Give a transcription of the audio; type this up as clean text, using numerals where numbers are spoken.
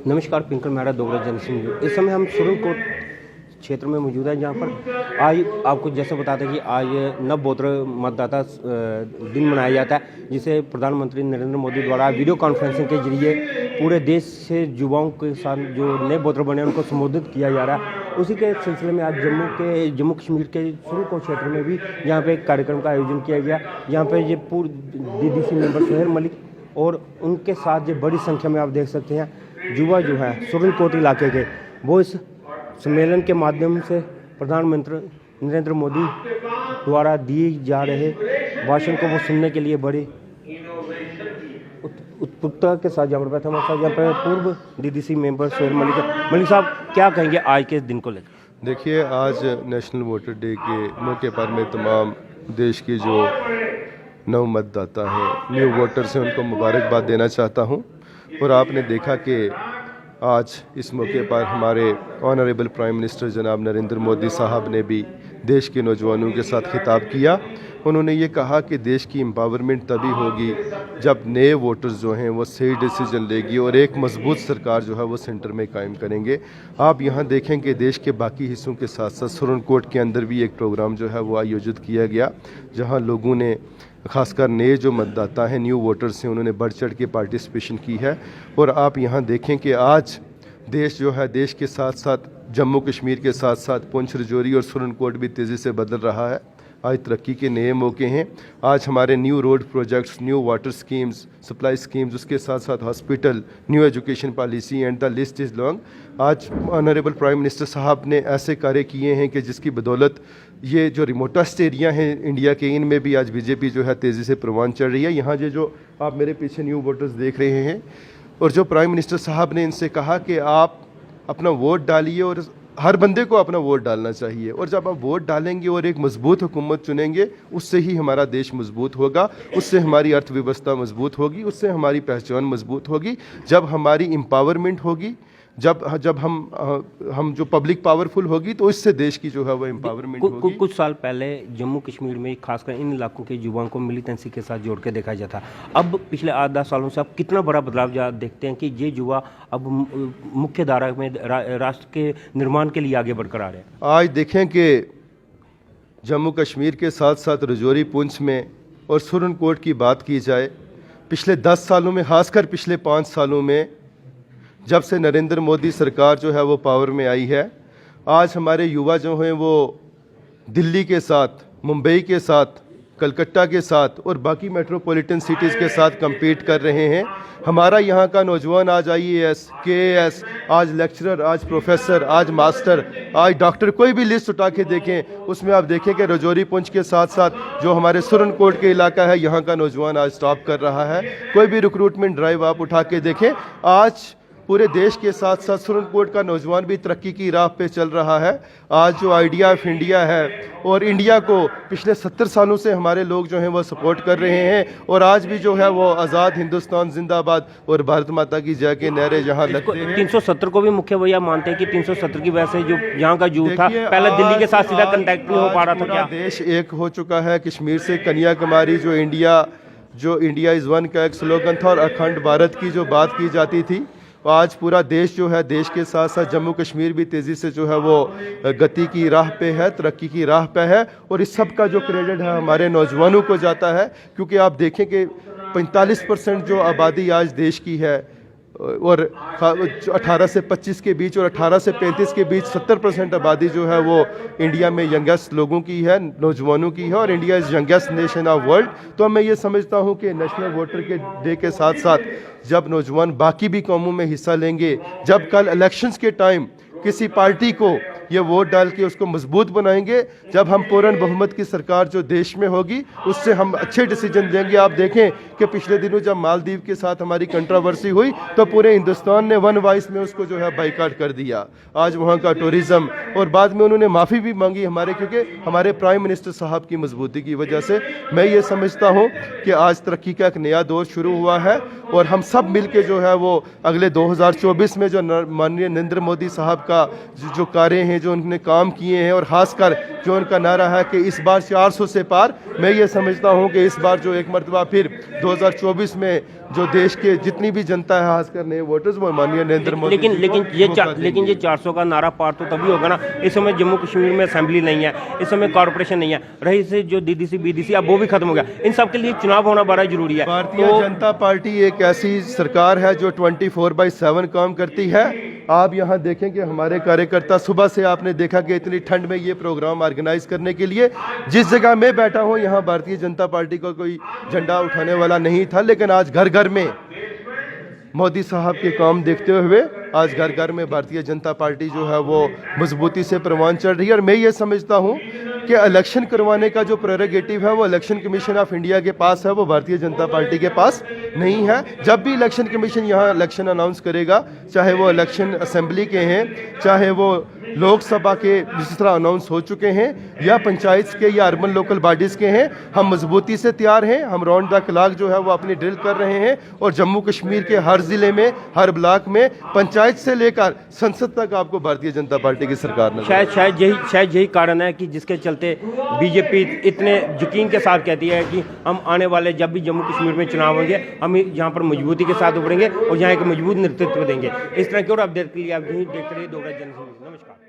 नमस्कार, पिंकल मेहरा दोगला जनसिंह। इस समय हम सुरनकोट क्षेत्र में मौजूद हैं, जहां पर आज आपको जैसे बताते हैं कि आज नवबोत्र मतदाता दिन मनाया जाता है, जिसे प्रधानमंत्री नरेंद्र मोदी द्वारा वीडियो कॉन्फ्रेंसिंग के जरिए पूरे देश से युवाओं के साथ जो नए वोटर बने उनको संबोधित किया जा रहा है। उसी के सिलसिले में आज जम्मू कश्मीर के सुरनकोट क्षेत्र में भी यहाँ पे एक कार्यक्रम का आयोजन किया गया। यहाँ पे ये पूर्व DDC मेंबर सोहेल मलिक और उनके साथ जो बड़ी संख्या में आप देख सकते हैं युवा जो है सुरनकोट इलाके के, वो इस सम्मेलन के माध्यम से प्रधानमंत्री नरेंद्र मोदी द्वारा दिए जा रहे भाषण को वो सुनने के लिए बड़ी उत्सुकता के साथ यहाँ पर बैठे हमारे साथ यहाँ पर पूर्व DDC मेंबर सोहेल मलिक साहब, क्या कहेंगे आज के दिन को लेकर? देखिए, आज नेशनल वोटर डे के मौके पर मैं तमाम देश के जो नव मतदाता हैं, न्यू वोटर्स हैं, उनको मुबारकबाद देना चाहता हूं। और आपने देखा कि आज इस मौके पर हमारे ऑनरेबल प्राइम मिनिस्टर जनाब नरेंद्र मोदी साहब ने भी देश के नौजवानों के साथ खिताब किया। उन्होंने ये कहा कि देश की एम्पावरमेंट तभी होगी जब नए वोटर्स जो हैं वो सही डिसीजन लेगी और एक मजबूत सरकार जो है वो सेंटर में कायम करेंगे। आप यहाँ देखें कि देश के बाकी हिस्सों के साथ साथ सुरनकोट के अंदर भी एक प्रोग्राम जो है वो आयोजित किया गया, जहाँ लोगों ने खासकर नए जो मतदाता हैं, न्यू वोटर्स हैं, उन्होंने बढ़ चढ़ के पार्टिसिपेशन की है। और आप यहाँ देखें कि आज देश जो है, देश के साथ साथ जम्मू कश्मीर के साथ साथ पुंछ, राजौरी और सुरनकोट भी तेज़ी से बदल रहा है। आज तरक्की के नए मौके हैं। आज हमारे new road projects, new water schemes, supply schemes, उसके साथ साथ hospital, new education policy and the list is long. आज ऑनरेबल प्राइम मिनिस्टर साहब ने ऐसे कार्य किए हैं कि जिसकी बदौलत ये जो रिमोटेस्ट एरिया हैं इंडिया के, इनमें भी आज बीजेपी जो है तेज़ी से परवान चढ़ रही है। यहाँ जो आप मेरे पीछे न्यू वोटर्स देख रहे हैं, और जो प्राइम मिनिस्टर साहब ने इनसे कहा कि आप अपना वोट डालिए और हर बंदे को अपना वोट डालना चाहिए, और जब आप वोट डालेंगे और एक मजबूत हुकूमत चुनेंगे, उससे ही हमारा देश मजबूत होगा, उससे हमारी अर्थव्यवस्था मजबूत होगी, उससे हमारी पहचान मजबूत होगी। जब हमारी एम्पावरमेंट होगी, जब हम जो पब्लिक पावरफुल होगी, तो इससे देश की जो है वो एम्पावरमेंट होगी। कुछ साल पहले जम्मू कश्मीर में खासकर इन इलाकों के युवाओं को मिलिटेंसी के साथ जोड़ के देखा जाता था। अब पिछले 8-10 सालों से आप कितना बड़ा बदलाव देखते हैं कि ये युवा अब मुख्य धारा में राष्ट्र के निर्माण के लिए आगे बढ़कर आ रहे हैं? आज देखें कि जम्मू कश्मीर के साथ साथ राजौरी, पुंछ में और सुरनकोट की बात की जाए, पिछले 10 सालों में, खासकर पिछले 5 सालों में, जब से नरेंद्र मोदी सरकार जो है वो पावर में आई है, आज हमारे युवा जो हैं वो दिल्ली के साथ, मुंबई के साथ, कलकत्ता के साथ और बाकी मेट्रोपॉलिटन सिटीज़ के साथ compete कर रहे हैं। हमारा यहाँ का नौजवान आज IAS, KAS, आज लेक्चरर, आज प्रोफेसर, आज मास्टर, आज डॉक्टर, कोई भी लिस्ट उठा के देखें, उसमें आप देखें कि राजौरी, पुंछ के साथ साथ जो हमारे सुरनकोट के इलाका है, यहाँ का नौजवान आज टॉप कर रहा है। कोई भी रिक्रूटमेंट ड्राइव आप उठा के देखें, आज पूरे देश के साथ साथ सुरनकोट का नौजवान भी तरक्की की राह पे चल रहा है। आज जो आइडिया ऑफ इंडिया है, और इंडिया को पिछले 70 सालों से हमारे लोग जो हैं वो सपोर्ट कर रहे हैं, और आज भी जो है वो आज़ाद हिंदुस्तान जिंदाबाद और भारत माता की जय के नारे जहाँ लगते हैं। 370 को भी मुख्य भैया मानते हैं कि 370 की वजह से जो यहाँ का यूथ था, पहले दिल्ली के साथ सीधा कंटेक्ट नहीं हो पा रहा था। क्या देश एक हो चुका है? कश्मीर से कन्याकुमारी, जो इंडिया इज़ वन का एक स्लोगन था, और अखंड भारत की जो बात की जाती थी, आज पूरा देश जो है, देश के साथ साथ जम्मू कश्मीर भी तेज़ी से जो है वो गति की राह पे है, तरक्की की राह पे है। और इस सब का जो क्रेडिट है हमारे नौजवानों को जाता है, क्योंकि आप देखें कि 45% जो आबादी आज देश की है, और 18 से 25 के बीच और 18 से 35 के बीच 70% आबादी जो है वो इंडिया में यंगेस्ट लोगों की है, नौजवानों की है, और India is youngest nation of world. तो मैं ये समझता हूँ कि नेशनल वोटर के डे के साथ साथ जब नौजवान बाकी भी कौमों में हिस्सा लेंगे, जब कल इलेक्शंस के टाइम किसी पार्टी को ये वोट डाल के उसको मजबूत बनाएंगे, जब हम पूर्ण बहुमत की सरकार जो देश में होगी, उससे हम अच्छे डिसीजन लेंगे। आप देखें कि पिछले दिनों जब मालदीव के साथ हमारी कंट्रोवर्सी हुई, तो पूरे हिंदुस्तान ने वन वॉइस में उसको जो है बाइकाट कर दिया। आज वहाँ का टूरिज़्म, और बाद में उन्होंने माफ़ी भी मांगी हमारे, क्योंकि हमारे प्राइम मिनिस्टर साहब की मजबूती की वजह से। मैं ये समझता हूँ कि आज तरक्की का एक नया दौर शुरू हुआ है, और हम सब मिल के जो है वो अगले 2024 में जो माननीय नरेंद्र मोदी साहब का जो कार्य हैं, जो उन्होंने काम किए हैं, और ख़ासकर जो उनका नारा है कि इस बार 400 से पार, मैं ये समझता हूँ कि इस बार जो एक मरतबा फिर 2024 में जो देश के जितनी भी जनता है, खासकर नए वोटर्स, वो माननीय नरेंद्र मोदी लेकिन ये 400 का नारा पार तो तभी होगा ना, इस समय जम्मू कश्मीर में असेंबली नहीं है, इस समय कॉर्पोरेशन नहीं है, रही से जो DDC BDC अब वो भी खत्म हो गया। इन सब के लिए चुनाव होना बड़ा जरूरी है। भारतीय जनता पार्टी एक ऐसी सरकार है जो 24/7 काम करती है। आप यहाँ देखें कि हमारे कार्यकर्ता, सुबह से आपने देखा कि इतनी ठंड में ये प्रोग्राम ऑर्गेनाइज करने के लिए, जिस जगह मैं बैठा हूँ यहाँ भारतीय जनता पार्टी का कोई झंडा उठाने वाला नहीं था, लेकिन आज घर घर में मोदी साहब के काम देखते हुए आज घर घर में भारतीय जनता पार्टी जो है वो मजबूती से परवान चढ़ रही है। और मैं ये समझता हूँ कि इलेक्शन करवाने का जो प्रेरोगेटिव है वो इलेक्शन कमीशन ऑफ इंडिया के पास है, वो भारतीय जनता पार्टी के पास नहीं है। जब भी इलेक्शन कमीशन यहाँ इलेक्शन अनाउंस करेगा, चाहे वो इलेक्शन असेंबली के हैं, चाहे वो लोकसभा के जिस तरह अनाउंस हो चुके हैं, या पंचायत के या अर्बन लोकल बॉडीज़ के हैं, हम मजबूती से तैयार हैं। हम राउंड द क्लॉक जो है वो अपनी ड्रिल कर रहे हैं, और जम्मू कश्मीर के हर ज़िले में, हर ब्लॉक में, पंचायत से लेकर संसद तक आपको भारतीय जनता पार्टी की सरकार में शायद यही कारण है कि जिसके चलते बीजेपी इतने यकीन के साथ कहती है कि हम आने वाले जब भी जम्मू कश्मीर में चुनाव होंगे, हम यहाँ पर मजबूती के साथ उभरेंगे और यहाँ एक मजबूत नेतृत्व देंगे। इस तरह की और अपडेट के लिए आप यही देखते रहिए दोगला जनसंघ। नमस्कार।